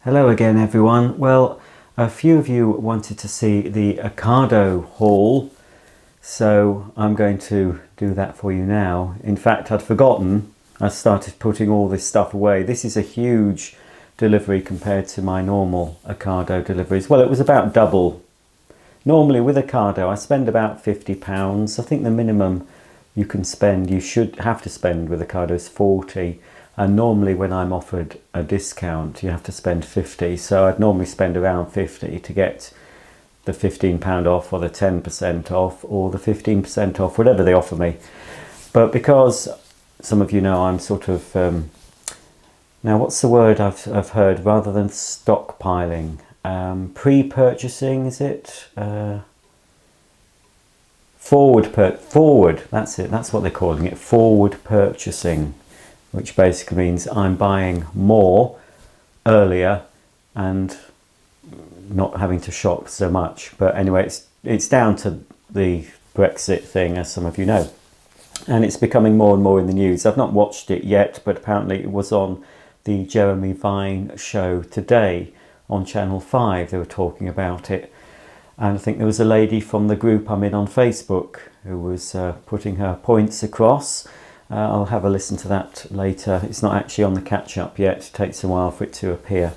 Hello again everyone. Well, a few of you wanted to see the Ocado haul, so I'm going to do that for you now. In fact, I'd forgotten. I started putting all this stuff away. This is a huge delivery compared to my normal Ocado deliveries. Well, it was about double. Normally with Ocado I spend about £50. I think the minimum you can spend, you should have to spend with Ocado is 40. And normally when I'm offered a discount, you have to spend 50. So I'd normally spend around 50 to get the £15 off or the 10% off or the 15% off, whatever they offer me. But because some of you know I'm sort of, now what's the word I've heard, rather than stockpiling, pre-purchasing, is it? Forward, that's it, that's what they're calling it, forward purchasing. Which basically means I'm buying more earlier and not having to shop so much. But anyway, it's down to the Brexit thing, as some of you know. And it's becoming more and more in the news. I've not watched it yet, but apparently it was on the Jeremy Vine show today on Channel 5. They were talking about it. And I think there was a lady from the group I'm in on Facebook who was putting her points across. I'll have a listen to that later. It's not actually on the catch-up yet. It takes a while for it to appear.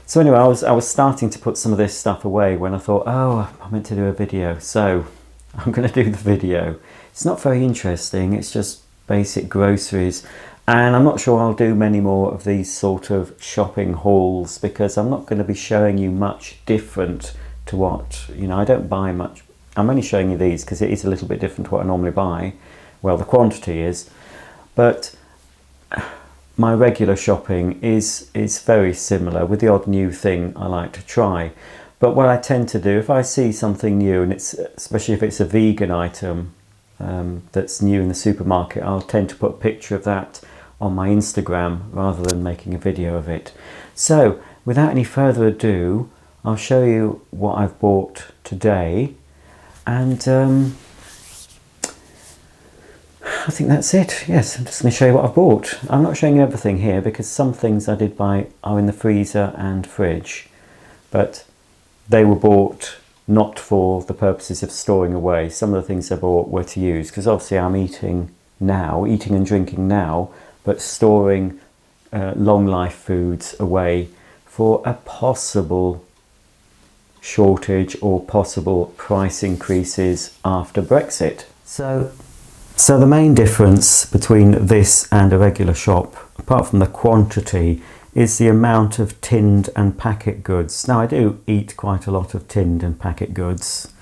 So anyway, I was starting to put some of this stuff away when I thought, oh, I meant to do a video. So I'm going to do the video. It's not very interesting. It's just basic groceries. And I'm not sure I'll do many more of these sort of shopping hauls because I'm not going to be showing you much different to what, I don't buy much. I'm only showing you these because it is a little bit different to what I normally buy. Well, the quantity is, but my regular shopping is very similar with the odd new thing I like to try. But what I tend to do, if I see something new, and it's especially if it's a vegan item that's new in the supermarket, I'll tend to put a picture of that on my Instagram rather than making a video of it. So without any further ado, I'll show you what I've bought today, and I think that's it. Yes, I'm just going to show you what I've bought. I'm not showing you everything here because some things I did buy are in the freezer and fridge, but they were bought not for the purposes of storing away. Some of the things I bought were to use because obviously I'm eating and drinking now, but storing long life foods away for a possible shortage or possible price increases after Brexit. So the main difference between this and a regular shop, apart from the quantity, is the amount of tinned and packet goods. Now I do eat quite a lot of tinned and packet goods,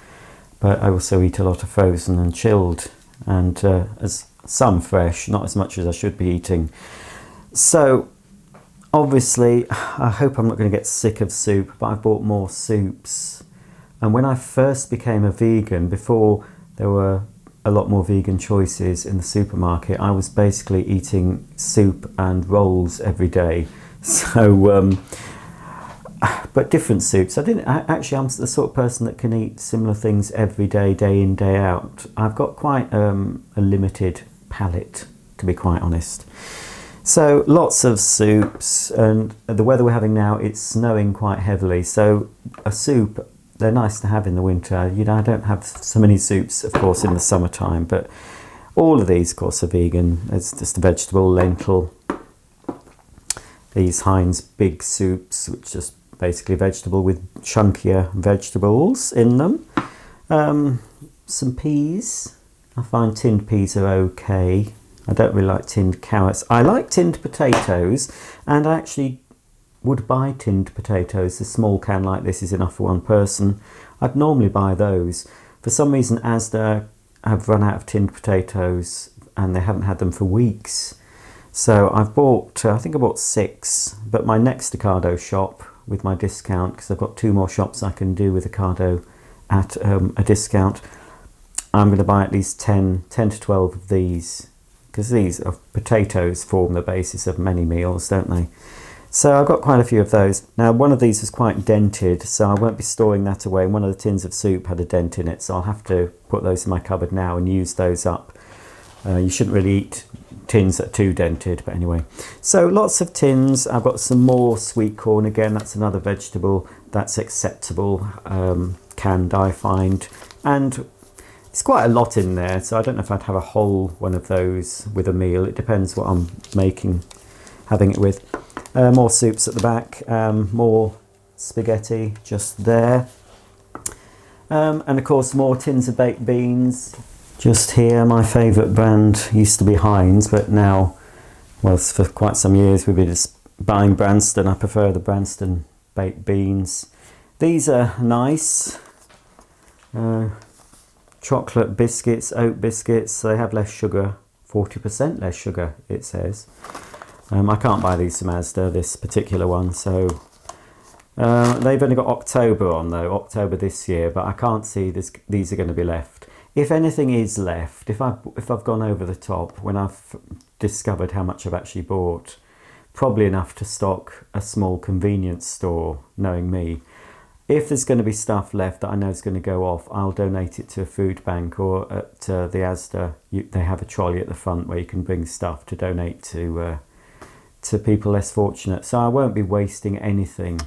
but I also eat a lot of frozen and chilled, and as some fresh, not as much as I should be eating. So obviously, I hope I'm not going to get sick of soup, but I've bought more soups. And when I first became a vegan, before there were a lot more vegan choices in the supermarket, I was basically eating soup and rolls every day. So, but different soups. I'm the sort of person that can eat similar things every day, day in, day out. I've got quite a limited palate, to be quite honest. So lots of soups, and the weather we're having now, it's snowing quite heavily. So a soup, they're nice to have in the winter. I don't have so many soups, of course, in the summertime, but all of these, of course, are vegan. It's just a vegetable, lentil. These Heinz big soups, which is just basically vegetable with chunkier vegetables in them. Some peas. I find tinned peas are okay. I don't really like tinned carrots. I like tinned potatoes, and I actually would buy tinned potatoes. A small can like this is enough for one person. I'd normally buy those. For some reason Asda have run out of tinned potatoes and they haven't had them for weeks. So I've bought, I think I bought 6, but my next Ocado shop with my discount, because I've got 2 more shops I can do with Ocado at a discount, I'm going to buy at least 10 to 12 of these, because these potatoes form the basis of many meals, don't they? So I've got quite a few of those. Now one of these is quite dented, so I won't be storing that away. And one of the tins of soup had a dent in it, so I'll have to put those in my cupboard now and use those up. You shouldn't really eat tins that are too dented, but anyway. So lots of tins. I've got some more sweet corn. Again, that's another vegetable that's acceptable, canned, I find. And it's quite a lot in there, so I don't know if I'd have a whole one of those with a meal. It depends what I'm having it with. More soups at the back, more spaghetti just there. And of course more tins of baked beans. Just here, my favourite brand used to be Heinz, but now, well, for quite some years we've been just buying Branston. I prefer the Branston baked beans. These are nice. Chocolate biscuits, oat biscuits. They have less sugar, 40% less sugar it says. I can't buy these from Asda, this particular one, so they've only got October on though, October this year, but I can't see these are going to be left. If anything is left, if I've gone over the top when I've discovered how much I've actually bought, probably enough to stock a small convenience store, knowing me. If there's going to be stuff left that I know is going to go off, I'll donate it to a food bank, or at the Asda, they have a trolley at the front where you can bring stuff to donate to people less fortunate. So I won't be wasting anything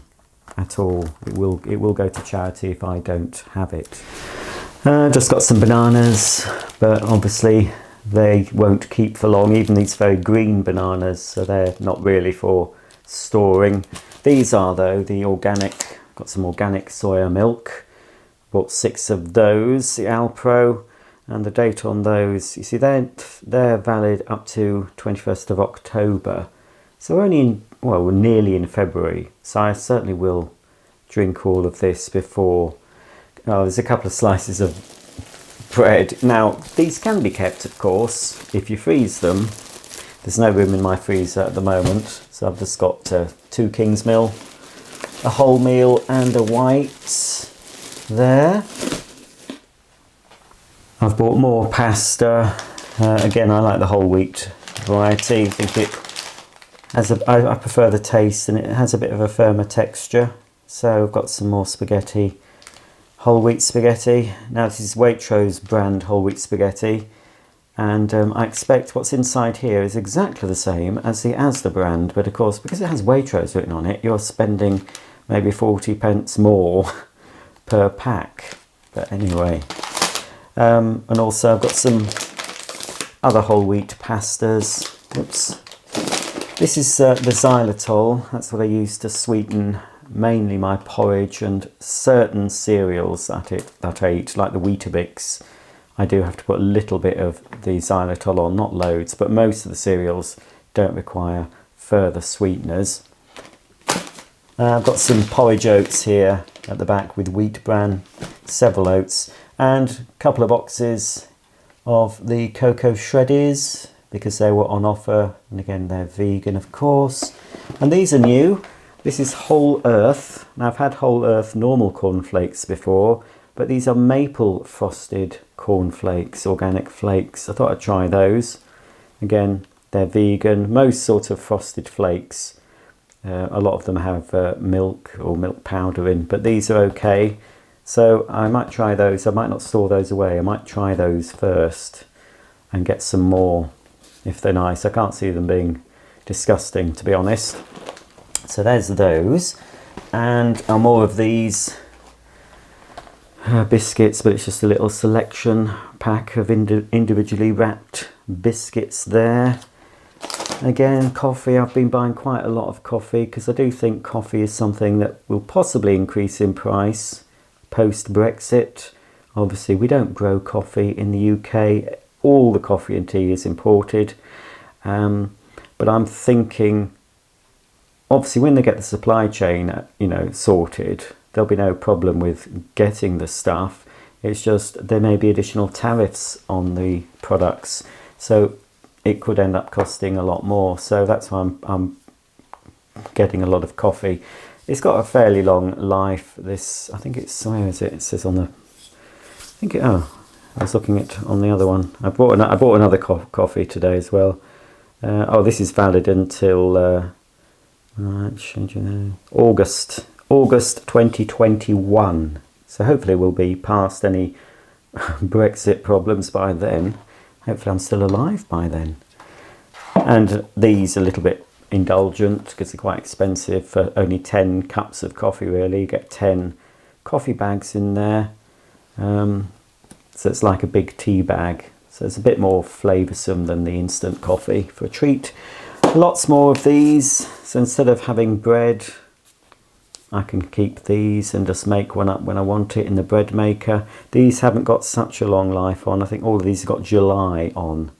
at all. It will go to charity if I don't have it. Just got some bananas, but obviously they won't keep for long. Even these very green bananas, so they're not really for storing. These are though the organic. Got some organic soya milk. Bought 6 of those, the Alpro, and the date on those, you see they're valid up to 21st of October. So we're only we're nearly in February, so I certainly will drink all of this before. Oh, there's a couple of slices of bread. Now, these can be kept, of course, if you freeze them. There's no room in my freezer at the moment, so I've just got 2 Kingsmill, a wholemeal and a white there. I've bought more pasta. Again, I like the whole wheat variety. I think it has I prefer the taste, and it has a bit of a firmer texture. So I've got some more spaghetti, whole wheat spaghetti. Now this is Waitrose brand whole wheat spaghetti, and I expect what's inside here is exactly the same as the Asda brand, but of course because it has Waitrose written on it, you're spending maybe 40 pence more per pack. But anyway, and also I've got some other whole wheat pastas. Oops. This is the xylitol. That's what I use to sweeten mainly my porridge and certain cereals that I eat, like the Weetabix. I do have to put a little bit of the xylitol on, not loads, but most of the cereals don't require further sweeteners. I've got some porridge oats here at the back with wheat bran, several oats, and a couple of boxes of the cocoa shreddies because they were on offer, and again they're vegan of course. And these are new. This is Whole Earth. Now I've had Whole Earth normal cornflakes before, but these are maple frosted cornflakes, organic flakes. I thought I'd try those. Again, they're vegan. Most sort of frosted flakes, a lot of them have milk or milk powder in, but these are okay. So I might try those. I might not store those away. I might try those first and get some more if they're nice. I can't see them being disgusting, to be honest. So there's those, and more of these biscuits, but it's just a little selection pack of individually wrapped biscuits there. Again, coffee. I've been buying quite a lot of coffee because I do think coffee is something that will possibly increase in price post-Brexit. Obviously, we don't grow coffee in the UK. All the coffee and tea is imported. But I'm thinking, obviously, when they get the supply chain, sorted, there'll be no problem with getting the stuff. It's just there may be additional tariffs on the products, so it could end up costing a lot more. So that's why I'm getting a lot of coffee. It's got a fairly long life. This, I think it's, where is it? It says on the, I was looking at on the other one. I bought another coffee today as well. This is valid until August 2021. So hopefully we'll be past any Brexit problems by then. Hopefully I'm still alive by then. And these are a little bit indulgent because they're quite expensive. For only 10 cups of coffee really, you get 10 coffee bags in there. So it's like a big tea bag. So it's a bit more flavoursome than the instant coffee for a treat. Lots more of these. So instead of having bread, I can keep these and just make one up when I want it in the bread maker. These haven't got such a long life on. I think all of these have got July on.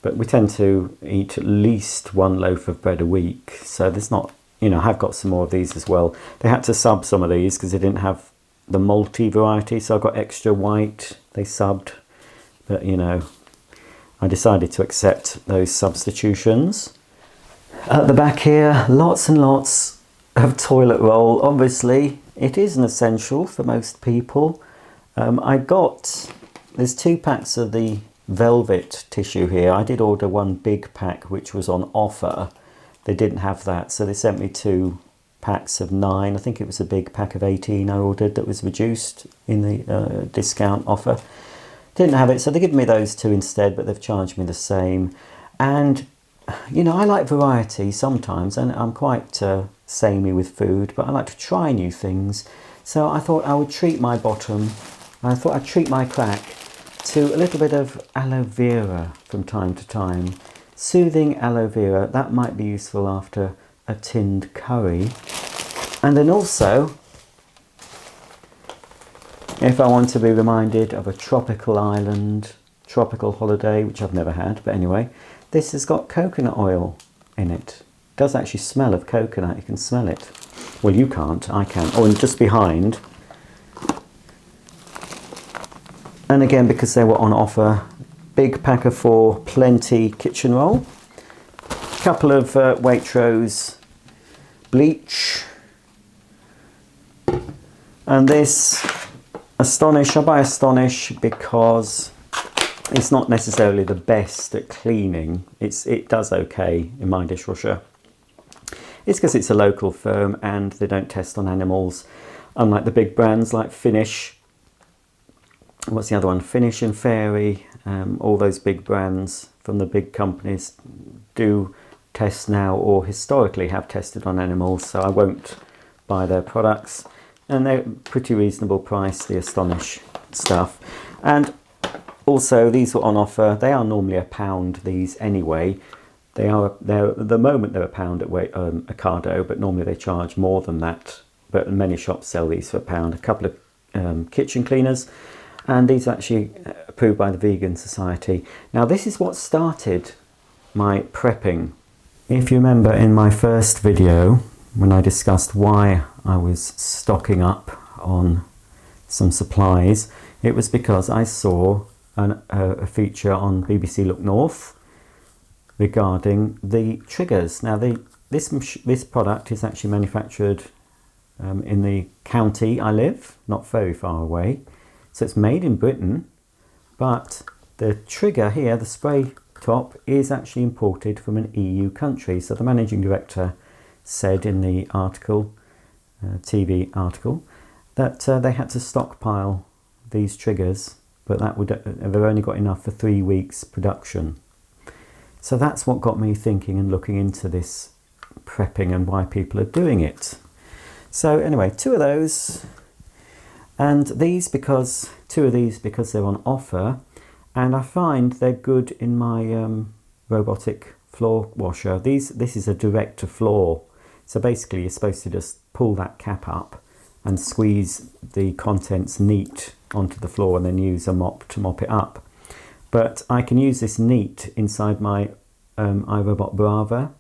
But we tend to eat at least one loaf of bread a week. So there's not, you know, I have got some more of these as well. They had to sub some of these because they didn't have the malty variety. So I got extra white. They subbed. But, you know, I decided to accept those substitutions. At the back here, lots and lots of toilet roll. Obviously, it is an essential for most people. There's 2 packs of the velvet tissue here. I did order one big pack which was on offer. They didn't have that, so they sent me 2 packs of 9. I think it was a big pack of 18 I ordered that was reduced in the discount offer. Didn't have it, so they give me those 2 instead, but they've charged me the same. And you know, I like variety sometimes, and I'm quite samey with food, but I like to try new things. So I thought I would treat my bottom, I thought I'd treat my crack to a little bit of aloe vera from time to time. Soothing aloe vera, that might be useful after a tinned curry. And then also, if I want to be reminded of a tropical island, tropical holiday, which I've never had, but anyway, this has got coconut oil in it. It does actually smell of coconut, you can smell it. Well, you can't, I can. Oh, and just behind. And again, because they were on offer, big pack of 4 Plenty kitchen roll. Couple of Waitrose bleach. And this Astonish, I buy Astonish because it's not necessarily the best at cleaning. It does okay in my dishwasher. It's because it's a local firm and they don't test on animals, unlike the big brands like Finish. What's the other one? Finish and Fairy. All those big brands from the big companies do test now, or historically have tested on animals, so I won't buy their products. And they're pretty reasonable price, the Astonish stuff. And also, these were on offer. They are normally £1, these anyway. They're at the moment they're £1 at Ocado, but normally they charge more than that. But many shops sell these for £1. A couple of kitchen cleaners, and these are actually approved by the Vegan Society. Now, this is what started my prepping. If you remember in my first video, when I discussed why I was stocking up on some supplies, it was because I saw a feature on BBC Look North regarding the triggers. Now, this product is actually manufactured in the county I live, not very far away. So it's made in Britain, but the trigger here, the spray top, is actually imported from an EU country. So the managing director said in the article, TV article, that they had to stockpile these triggers, but they've only got enough for 3 weeks production. So that's what got me thinking and looking into this prepping and why people are doing it. So anyway, 2 of those, and two of these because they're on offer, and I find they're good in my robotic floor washer. This is a direct to floor, so basically you're supposed to just pull that cap up and squeeze the contents neat onto the floor and then use a mop to mop it up. But I can use this neat inside my iRobot Brava,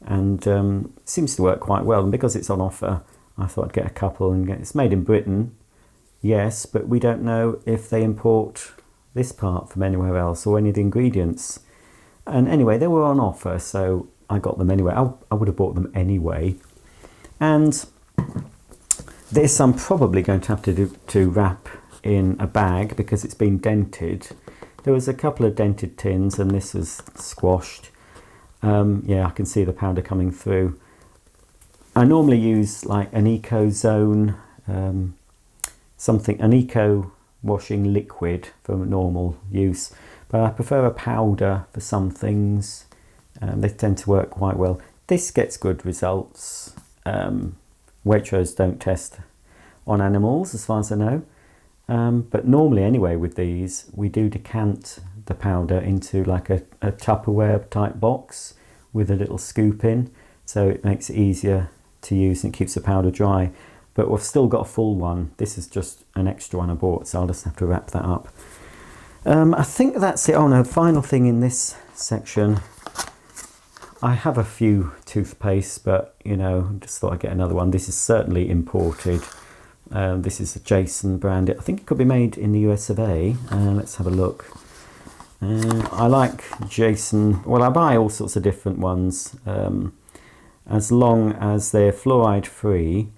and it seems to work quite well. And because it's on offer, I thought I'd get a couple. And it's made in Britain, yes, but we don't know if they import this part from anywhere else or any of the ingredients. And anyway, they were on offer, so I got them anyway. I would have bought them anyway. And this I'm probably going to have to wrap in a bag because it's been dented. There was a couple of dented tins and this was squashed. Yeah, I can see the powder coming through. I normally use like an Eco Zone, an Eco washing liquid for normal use. but I prefer a powder for some things. They tend to work quite well. This gets good results. Waitrose don't test on animals as far as I know, but normally anyway with these we do decant the powder into like a Tupperware type box with a little scoop in, so it makes it easier to use and it keeps the powder dry. But we've still got a full one. This is just an extra one I bought, so I'll just have to wrap that up. I think that's it. Oh no, final thing in this section, I have a few toothpastes, but you know, just thought I'd get another one. This is certainly imported. This is a Jason brand. I think it could be made in the US of A. Let's have a look. I like Jason. Well, I buy all sorts of different ones, as long as they're fluoride free.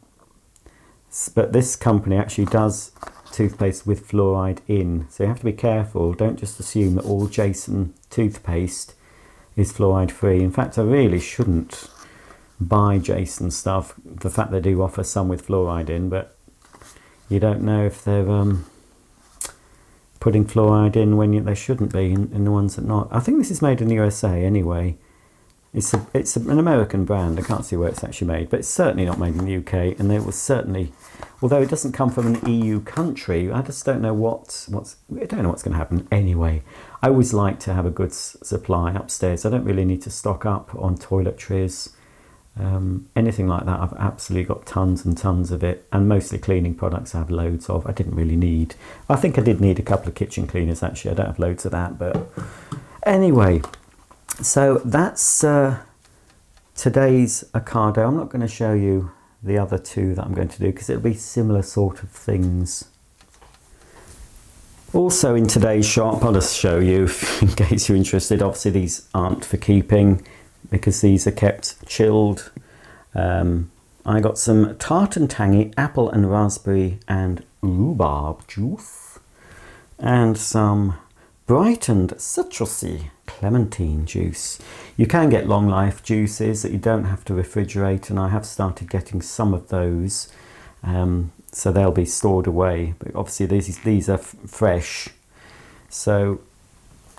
But this company actually does toothpaste with fluoride in, so you have to be careful. Don't just assume that all Jason toothpaste is fluoride free. In fact, I really shouldn't buy Jason stuff. The fact they do offer some with fluoride in, but you don't know if they're putting fluoride in when they shouldn't be in the ones that not. I think this is made in the USA anyway. It's an American brand. I can't see where it's actually made, but it's certainly not made in the UK. And it was certainly, although it doesn't come from an EU country, I just don't know I don't know what's going to happen anyway. I always like to have a good supply upstairs. I don't really need to stock up on toiletries, anything like that. I've absolutely got tons and tons of it, and mostly cleaning products I have loads of. I didn't really need. I think I did need a couple of kitchen cleaners actually. I don't have loads of that, but anyway. So that's today's Ocado. I'm not going to show you the other two that I'm going to do because it'll be similar sort of things. Also in today's shop, I'll just show you in case you're interested. Obviously these aren't for keeping because these are kept chilled. I got some tart and tangy apple and raspberry and rhubarb juice and some brightened citrusy clementine juice. You can get long life juices that you don't have to refrigerate, and I have started getting some of those, so they'll be stored away. But obviously these are fresh, so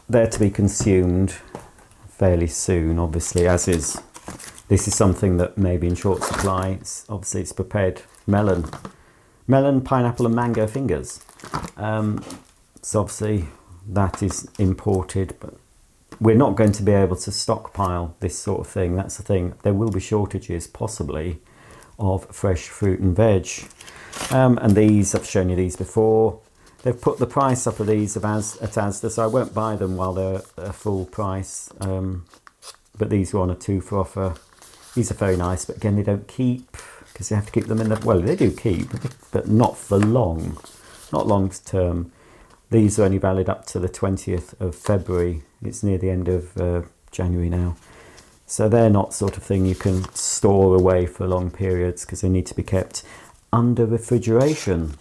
they're to be consumed fairly soon. Obviously, as is this is something that may be in short supply. Obviously it's prepared melon, pineapple and mango fingers. So obviously that is imported, but we're not going to be able to stockpile this sort of thing. That's the thing. There will be shortages possibly of fresh fruit and veg. And these, I've shown you these before. They've put the price up of these at Asda, so I won't buy them while they're at full price. But these were on a 2 for offer. These are very nice, but again, they don't keep because you have to keep them in the, well, they do keep, but not for long, not long term. These are only valid up to the 20th of February. It's near the end of January now. So they're not sort of thing you can store away for long periods because they need to be kept under refrigeration.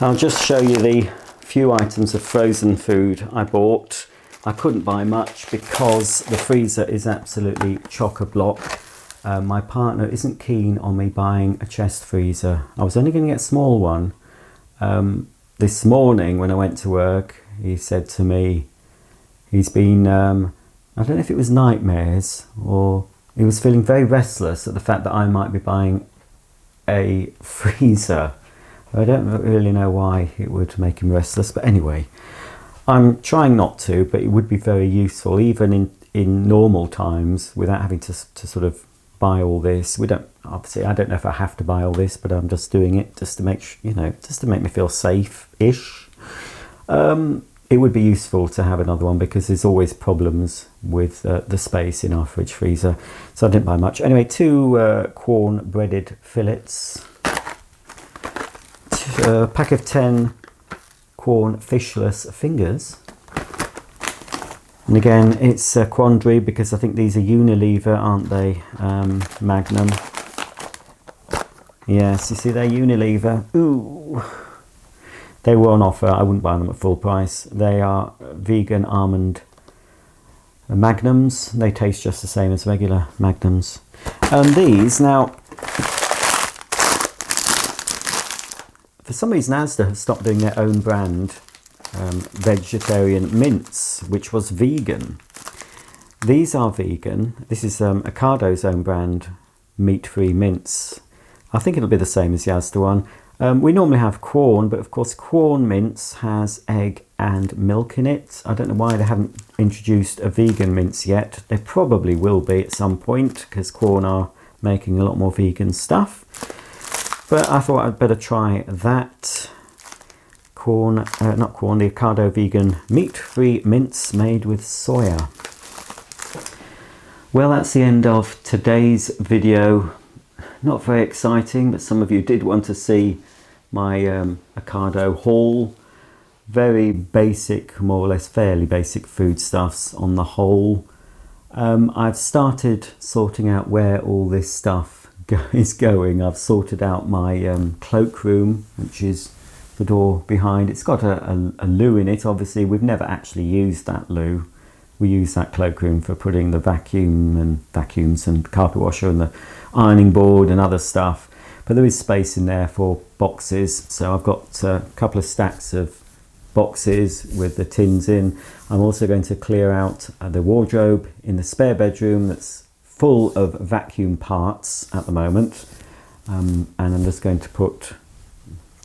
I'll just show you the few items of frozen food I bought. I couldn't buy much because the freezer is absolutely chock-a-block. My partner isn't keen on me buying a chest freezer. I was only going to get a small one. This morning when I went to work, he said to me he's been, I don't know if it was nightmares or he was feeling very restless at the fact that I might be buying a freezer. I don't really know why it would make him restless, but anyway, I'm trying not to, but it would be very useful even in normal times without having to sort of buy all this. We don't, obviously I don't know if I have to buy all this, but I'm just doing it just to make just to make me feel safe-ish. It would be useful to have another one because there's always problems with the space in our fridge freezer, so I didn't buy much. Anyway, 2 corn breaded fillets, a pack of 10 corn fishless fingers. And again, it's a quandary because I think these are Unilever, aren't they? Magnum. Yes, you see they're Unilever. Ooh. They were on offer. I wouldn't buy them at full price. They are vegan almond Magnums. They taste just the same as regular Magnums. And these, now, for some reason Asda have stopped doing their own brand vegetarian mince, which was vegan. These are vegan. This is Ocado's own brand, meat-free mince. I think it'll be the same as the Asda one. We normally have Quorn, but of course Quorn mince has egg and milk in it. I don't know why they haven't introduced a vegan mince yet. They probably will be at some point, because Quorn are making a lot more vegan stuff. But I thought I'd better try that. The Ocado vegan meat-free mince made with soya. Well, that's the end of today's video. Not very exciting, but some of you did want to see my Ocado haul. Very basic, more or less fairly basic foodstuffs on the whole. I've started sorting out where all this stuff is going. I've sorted out my cloakroom, which is the door behind. It's got a loo in it. Obviously, we've never actually used that loo. We use that cloakroom for putting the vacuums and carpet washer and the ironing board and other stuff. But there is space in there for boxes. So I've got a couple of stacks of boxes with the tins in. I'm also going to clear out the wardrobe in the spare bedroom that's full of vacuum parts at the moment. And I'm just going to put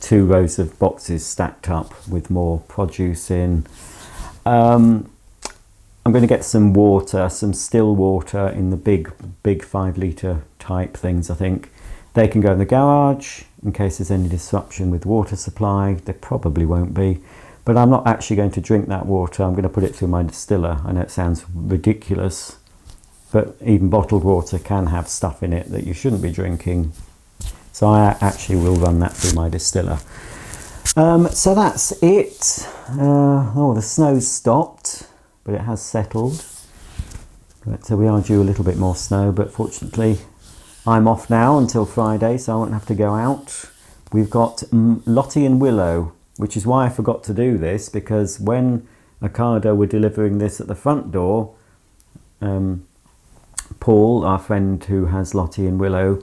2 rows of boxes stacked up with more produce in. I'm going to get some water, some still water in the big 5 litre type things, I think. They can go in the garage in case there's any disruption with water supply. There probably won't be. But I'm not actually going to drink that water. I'm going to put it through my distiller. I know it sounds ridiculous, but even bottled water can have stuff in it that you shouldn't be drinking. So I actually will run that through my distiller. So that's it. Oh, the snow's stopped, but it has settled. But we are due a little bit more snow, but fortunately I'm off now until Friday, so I won't have to go out. We've got Lottie and Willow, which is why I forgot to do this, because when Ocado were delivering this at the front door, Paul, our friend who has Lottie and Willow,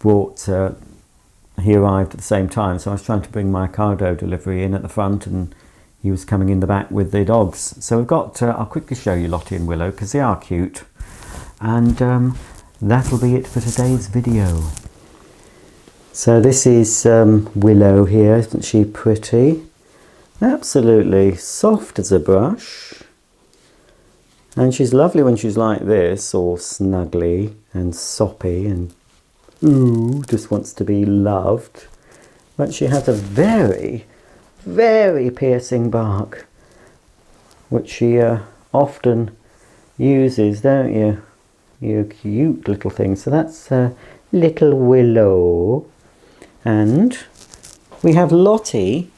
he arrived at the same time, so I was trying to bring my Ocado delivery in at the front, and he was coming in the back with the dogs. So we've got, I'll quickly show you Lottie and Willow because they are cute. And that'll be it for today's video. So this is Willow here, isn't she pretty? Absolutely soft as a brush. And she's lovely when she's like this, all snuggly and soppy and ooh, just wants to be loved. But she has a very piercing bark, which she often uses, don't you? You cute little thing. So that's little Willow. And we have Lottie.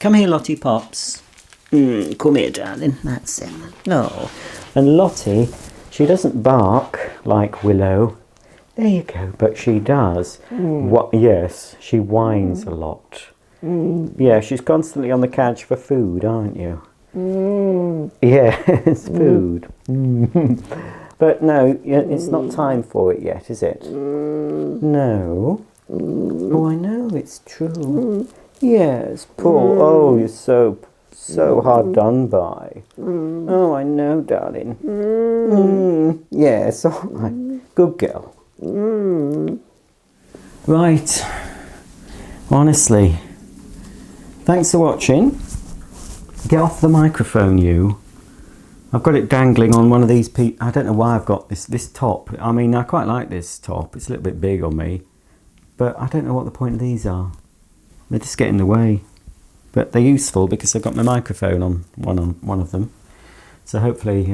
Come here, Lottie Pops. Come here, darling. That's it. No. And Lottie, she doesn't bark like Willow. There you go. But she does. What? Yes, she whines a lot. Yeah, she's constantly on the catch for food, aren't you? Yes, food. But no, it's not time for it yet, is it? No. Oh, I know, it's true. Yes, poor. Oh, you're so hard done by. Oh, I know, darling. Yes, all right. Good girl. Right. Honestly. Thanks for watching. Get off the microphone, you. I've got it dangling on one of these I don't know why I've got this top. I mean, I quite like this top. It's a little bit big on me. But I don't know what the point of these are. They just get in the way. But they're useful because I've got my microphone on one of them. So hopefully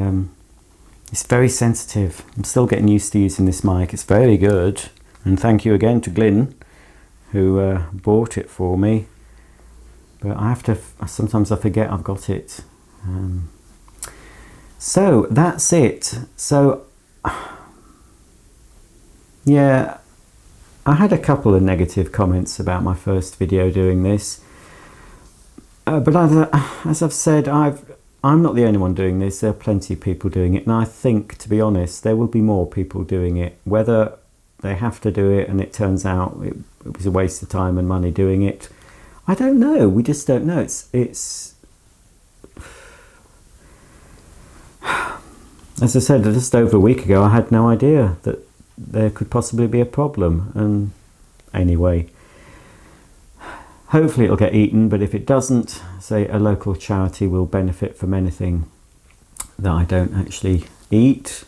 it's very sensitive. I'm still getting used to using this mic. It's very good. And thank you again to Glyn, who bought it for me. But I have to, sometimes I forget I've got it. So that's it. So yeah, I had a couple of negative comments about my first video doing this. But as I've said, I'm not the only one doing this. There are plenty of people doing it. And I think, to be honest, there will be more people doing it. Whether they have to do it and it turns out it was a waste of time and money doing it, I don't know. We just don't know. It's as I said, just over a week ago, I had no idea that there could possibly be a problem. And anyway, hopefully it'll get eaten, but if it doesn't, say a local charity will benefit from anything that I don't actually eat.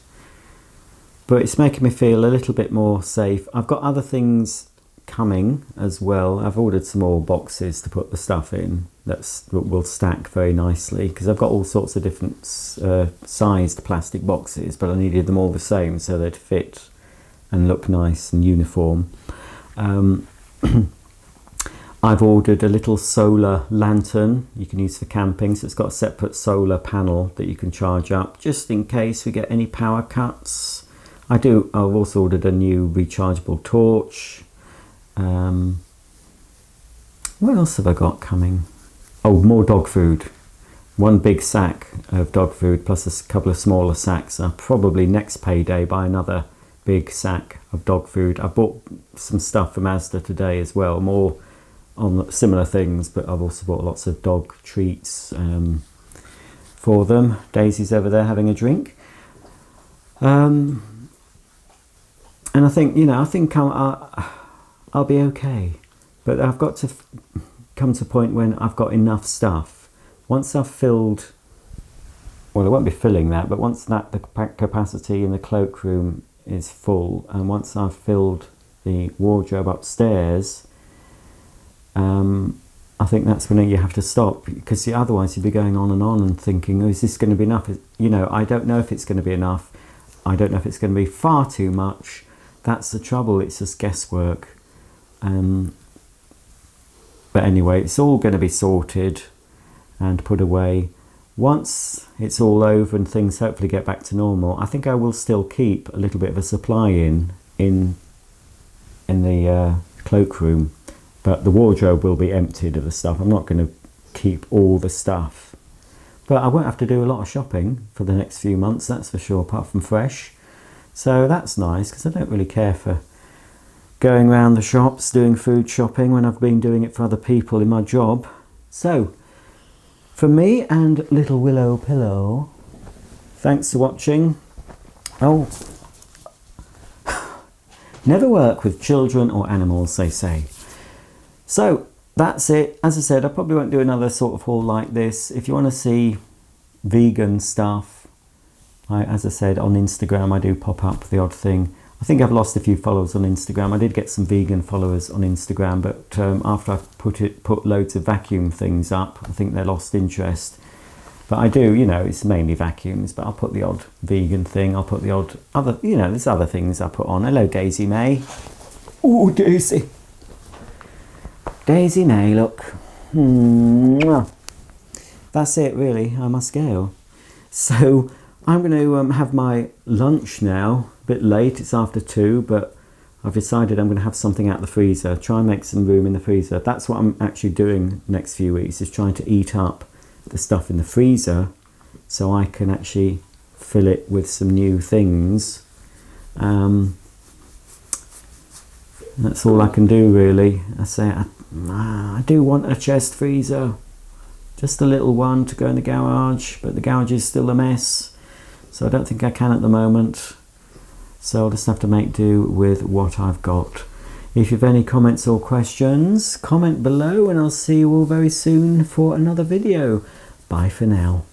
But it's making me feel a little bit more safe. I've got other things coming as well. I've ordered some more boxes to put the stuff in that will stack very nicely, because I've got all sorts of different sized plastic boxes, but I needed them all the same so they'd fit and look nice and uniform. I've ordered a little solar lantern you can use for camping, so it's got a separate solar panel that you can charge up just in case we get any power cuts. I've also ordered a new rechargeable torch. What else have I got coming? Oh, more dog food. One big sack of dog food plus a couple of smaller sacks. I'll probably next payday buy another big sack of dog food. I bought some stuff from Asda today as well, more on similar things, but I've also bought lots of dog treats for them. Daisy's over there having a drink. And I think, I'll be okay. But I've got to come to a point when I've got enough stuff. Once I've filled, well, I won't be filling that, but once the capacity in the cloakroom is full, and once I've filled the wardrobe upstairs, I think that's when you have to stop, because otherwise you'd be going on and thinking, oh, is this going to be enough? I don't know if it's going to be enough. I don't know if it's going to be far too much. That's the trouble. It's just guesswork. But anyway, it's all going to be sorted and put away. Once it's all over and things hopefully get back to normal, I think I will still keep a little bit of a supply in the cloakroom, but the wardrobe will be emptied of the stuff. I'm not going to keep all the stuff, but I won't have to do a lot of shopping for the next few months, that's for sure, apart from fresh. So that's nice, because I don't really care for going around the shops doing food shopping when I've been doing it for other people in my job. So from me and little Willow Pillow, thanks for watching. Oh, never work with children or animals, they say. So that's it. As I said, I probably won't do another sort of haul like this. If you want to see vegan stuff, as I said, on Instagram I do pop up the odd thing. I think I've lost a few followers on Instagram. I did get some vegan followers on Instagram, but after I've put loads of vacuum things up, I think they lost interest. But I do, it's mainly vacuums, but I'll put the odd vegan thing. I'll put the odd other, there's other things I put on. Hello, Daisy May. Oh, Daisy. Daisy May, look. That's it, really. I must go. So I'm going to have my lunch now. A bit late, it's after 2, but I've decided I'm going to have something out of the freezer, try and make some room in the freezer. That's what I'm actually doing next few weeks, is trying to eat up the stuff in the freezer so I can actually fill it with some new things. That's all I can do, really. I do want a chest freezer, just a little one to go in the garage, but the garage is still a mess, so I don't think I can at the moment. So I'll just have to make do with what I've got. If you have any comments or questions, comment below, and I'll see you all very soon for another video. Bye for now.